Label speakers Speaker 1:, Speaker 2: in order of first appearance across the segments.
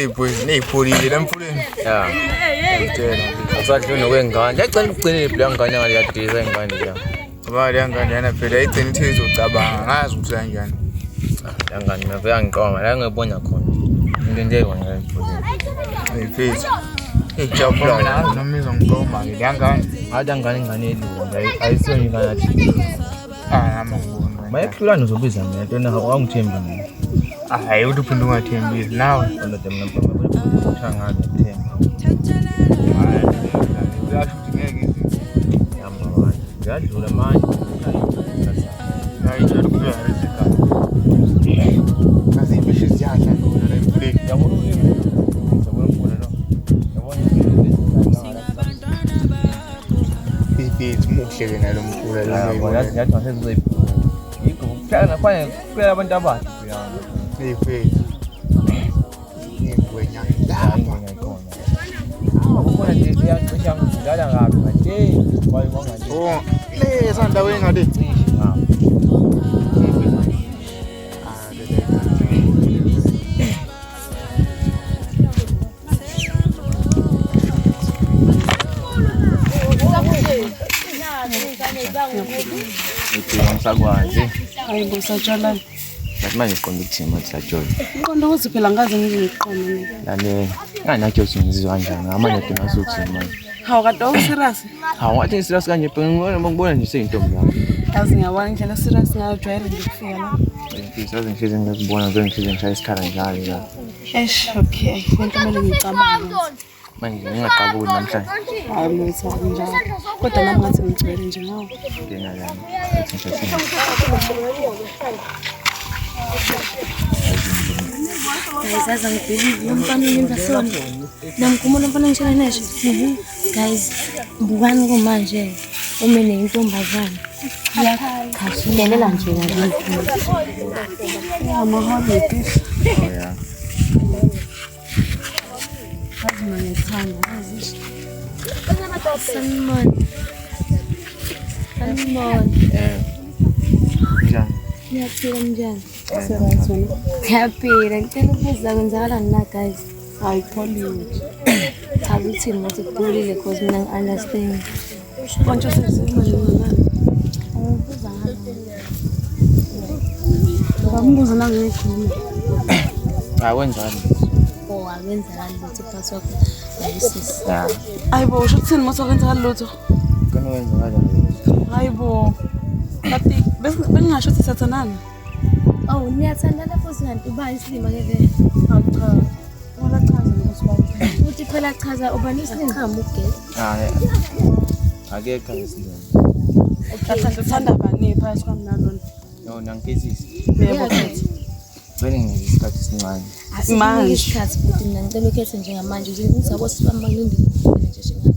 Speaker 1: boys neyipholile lemfuleni.
Speaker 2: Yeah. Asadlula kwengane. Yacela uqinile phela ngane ngaliyadisa ingane la.
Speaker 1: Ngoba le ngane yana phela ayigcina ithi izocabanga ngazi ukuthi kanjani.
Speaker 2: La ngane ngavela ngiqoma la ngibona khona. Into nje yona lemfuleni.
Speaker 1: Ayifethi. Ijabula la noma izongiqoma ke la ngane.
Speaker 2: Ada ngane elunga ayisonye nganathi.
Speaker 1: Ngiyabona.
Speaker 2: Mayehlula nizobiza mina nto na awangithembi mina.
Speaker 1: Hayi uthi uphinde ungathembile nawe
Speaker 2: Ndoda mina mpama kuthanga ngithemba.
Speaker 1: Uyasho ukuthi ngeke
Speaker 2: Yamba manje. Ngiyadlula manje.
Speaker 1: hayi njalo kuya ekhaya. Kasi ibhishi ziyadla lona la emfuleni.
Speaker 2: Yabona ulimi. Yabona umfula lo. Yabona
Speaker 1: Ithi muhle ke nalo mfula lo.
Speaker 2: yabona yathi wasezwe. Yikho kuhlala kwanye kuphela abantu abathi uyanga.
Speaker 1: Ayifethi. Ngigwenya lapha.
Speaker 2: Ukukhona nje siyacisha ngidlala ngapi manje wayibonga nje
Speaker 1: Oh, le sandaweni ngale.
Speaker 2: Ngisakwazi.
Speaker 3: Hayi ngosatshana.
Speaker 2: Manje siqonda ukuthima sisajola.
Speaker 3: Ngiqonda ukuthi phela ngaze ngiziqonda.
Speaker 2: Lale nganacho singizizwa kanjani amanye adinga suthi manje.
Speaker 3: Hawu kade serious?
Speaker 2: Hawu wathi serious kanje phela ngibona nje seyintombi yami.
Speaker 3: Yazi ngiyabona indlela serious ngajwayele nje kufika la.
Speaker 2: Ngisazi ngihlezi ngikubona nje ngihlezi ngishaya isikhala njalo la.
Speaker 3: Okay, into kumele ngicabanga.
Speaker 2: Manje ngingaqabuli namhlanje.
Speaker 3: Hayi lutho njalo. Kodwa nami ngathi ngicwele nje ngawo.
Speaker 2: Ngena yami.
Speaker 4: Guys, ngibhekile umfana uyenza sona. Namkhumula umfana ngishela nesho. Guys, mbukani kumanje uma nentombazana. Iyakhashilela nje ngakithi.
Speaker 3: Amaholo ke.
Speaker 2: Yeah.
Speaker 3: Kazi ngiyithanda yazi.
Speaker 4: Sanmon.
Speaker 2: Njani?
Speaker 4: Ngiyaphila njani?
Speaker 3: Serious wena.
Speaker 4: Ngiyaphila ngicela ukubuza kwenzakalani la guys.
Speaker 3: Hayi pholiwe.
Speaker 4: Cha uthini mase kupholile because mina ngi-understand.
Speaker 3: Konje sezimali ngani?
Speaker 4: Ubuza ngani?
Speaker 3: Ngambuza nangikhuluma.
Speaker 2: Hayi wenzani?
Speaker 4: Oh, akwenzakali lutho phakathi kwakho nayisisi.
Speaker 2: Yeah.
Speaker 3: Hayibo usho ukuthini mase kwenzakala lutho?
Speaker 2: Kana wenza kanjani?
Speaker 3: Hayibo. Kanti bengingasho ukuthi sathanana.
Speaker 4: Oh, niyathandana futhi kanti ubani isilima ke vele?
Speaker 3: Cha. Wala chaza ukuthi ubani.
Speaker 4: Uthi phela chaza ubani isilima khamba ugesi.
Speaker 2: Akekho isilima.
Speaker 3: Okay. Uthanda bani phakathi kwami nalona?
Speaker 2: No, nangizisi.
Speaker 3: Yebo futhi.
Speaker 2: Vele ngisikhathi sincane.
Speaker 4: Manje isikhathi futhi mina ngicela ukhethe njengamanje uzizabo sibamba ngilinde nje shingana.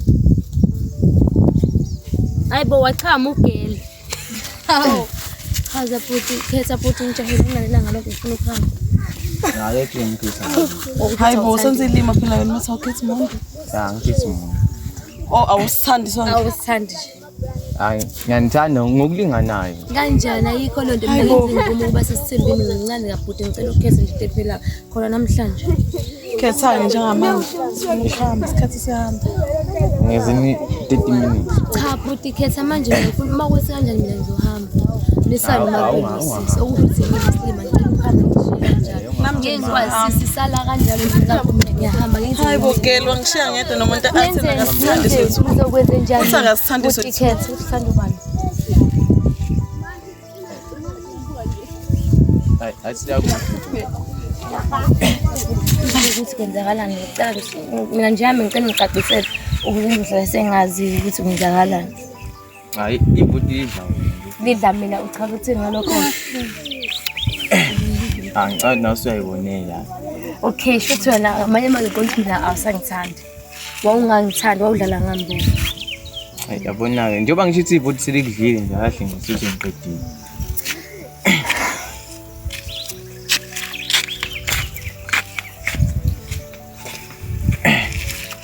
Speaker 4: Hayibo wachama ugeli. Hawo. Chaza futhi khetha futhi ngijahile ngalelanga lokho ufuna ukuhamba.
Speaker 2: Akekho ngikhetha.
Speaker 3: Hayibo senze ilima phela wena mase ukhetha umuntu.
Speaker 2: Yeah, ngikhetha umuntu.
Speaker 3: Oh, awusithandi sona.
Speaker 4: Awusithandi.
Speaker 2: Hayi, ngiyanithanda ngokulinganayo.
Speaker 4: Kanjani ayikho loo nto mina ngivuma ukuba sesithembeni ngincane kabhuti ngicela ukhethe nje phela khona namhlanje.
Speaker 3: Khethani njengamanje. Sifuna ukuhamba isikhathi sihamba.
Speaker 2: Ngezini 30 minutes.
Speaker 4: Cha bhuti khetha manje uma kwese kanjani mina ngizohamba. Lisale makulisisi ukuthi ngisilima ngikuhamba ngishiya kanjani. Ngikwazi sisala kanjalo ngicapha mina ngiyahamba ngithi.
Speaker 3: Hayibo gelo ngishiya ngedwa nomuntu athena ngasithandi sethu.
Speaker 4: Uzokwenza njani?
Speaker 3: Usangasithandi sethu.
Speaker 4: Ukhethe usithanda ubani?
Speaker 2: Hayi, asiyaku.
Speaker 4: Ukuthi kwenzakalani ngicela mina nje yami ngicela ngiqaqisele ukuze ngihlale sengazi ukuthi kwenzakalani.
Speaker 2: Hayi, ibhuti idla.
Speaker 4: Lidla mina uchaza ukuthini ngalokho.
Speaker 2: Angicela nasuyayibonela.
Speaker 4: Okay, shothi wena amanye manje konke mina awusangithandi. Wawungangithandi wawudlala ngami.
Speaker 2: Hayi, yabona ke njengoba ngisho ukuthi ibhuti selikudlile nje kahle ngisuthi ngiqedile.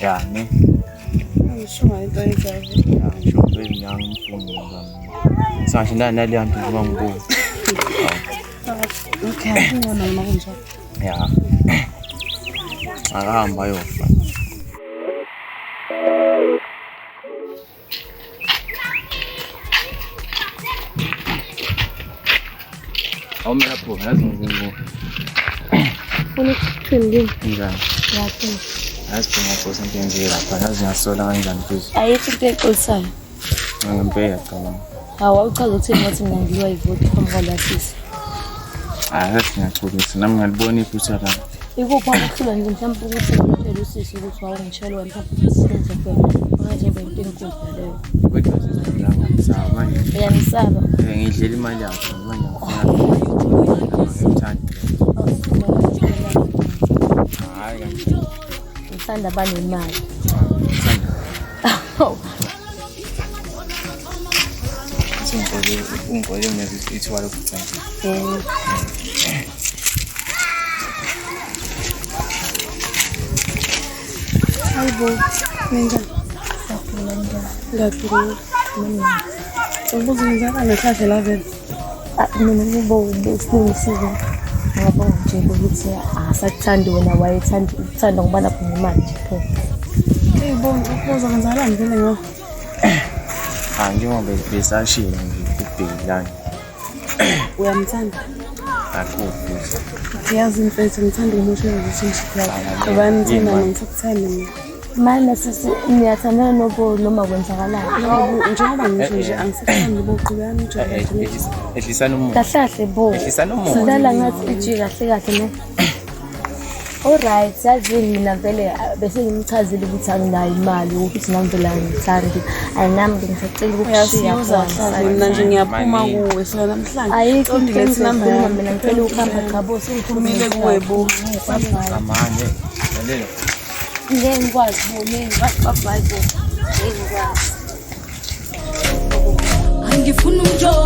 Speaker 2: Ya, ne?
Speaker 3: Ngisho into ezayo.
Speaker 2: Ya, sho ngiyangifuna ngami. Sangisho nale yanto njengoba ngibuka.
Speaker 3: Okay, ngibona noma kunjalo.
Speaker 2: Ya. Akahamba ayofa. Awumi lapho yazi ngizingu.
Speaker 4: Ufuna ukuthini?
Speaker 2: Njani?
Speaker 4: Yaphela.
Speaker 2: Asidinga for something nje lapha yazi ngiyasola kanjani futhi.
Speaker 4: Ayikho into exolisayo.
Speaker 2: Ngempela cabanga.
Speaker 4: Hawu uchaza ukuthi wathi mina ngiliwa ivoti phambi kwalasisi.
Speaker 2: Yazi ngiyaxolisa nami ngalibona iphutha la.
Speaker 4: Ikuphi akuhlula nje mhlawumbe ukuthi ngitshela usisi ukuthi wawungitshela wena mhlawumbe usenze kuphela. Manje bento enkulu leyo.
Speaker 2: Kodwa sizolanga ngisaba manje.
Speaker 4: Uyanisaba?
Speaker 2: Ngidlela imali yakho manje ngifuna hayi kanjani.
Speaker 4: Ngithanda banemali.
Speaker 2: Ungole mezi ithwala futhi.
Speaker 3: Hayibo, njani? Ngiyadinga. Ubuze ngizaba nakahle la vele.
Speaker 4: Mina ngibosilungisiwe ngoba nje ukuthi asakuthandi wena wayethanda ngoba lapho ngemali nje phela.
Speaker 3: Hayibo, ubuze ngizala ngivele ngo.
Speaker 2: Njengoba besashila nje ukubhekilana.
Speaker 3: Uyamthanda?
Speaker 2: Akufuthi.
Speaker 3: Yazi mfethu ngithanda umuntu relationship yakho. Ngoba ngithanda ngikuthanda mina.
Speaker 4: Manje sisi niyathandana noma kwenzakalani?
Speaker 3: Njengoba ngisho nje angisekuthandi boqhubana nje.
Speaker 2: Ehlisana umuntu.
Speaker 4: Kahle bo.
Speaker 2: Ehlisana umuntu.
Speaker 4: Sidlala ngathi iji kahle ne. Alright, yazini mina vele bese ngimchazile ukuthi anginayo imali ukuthi nami vele angithandi. Ayinami ngisacela ukushiya
Speaker 3: kahle mina nje ngiyaphuma kuwe sona namhlanje.
Speaker 4: Ayikho lethi namba mina ngicela ukuhamba chabo
Speaker 3: sengiphumile kuwe bo.
Speaker 2: Amanye. Lalela.
Speaker 4: Ngeke ngikwazi bo mina bye bo. Ngeke ngikwazi.
Speaker 5: Angifuna umjodo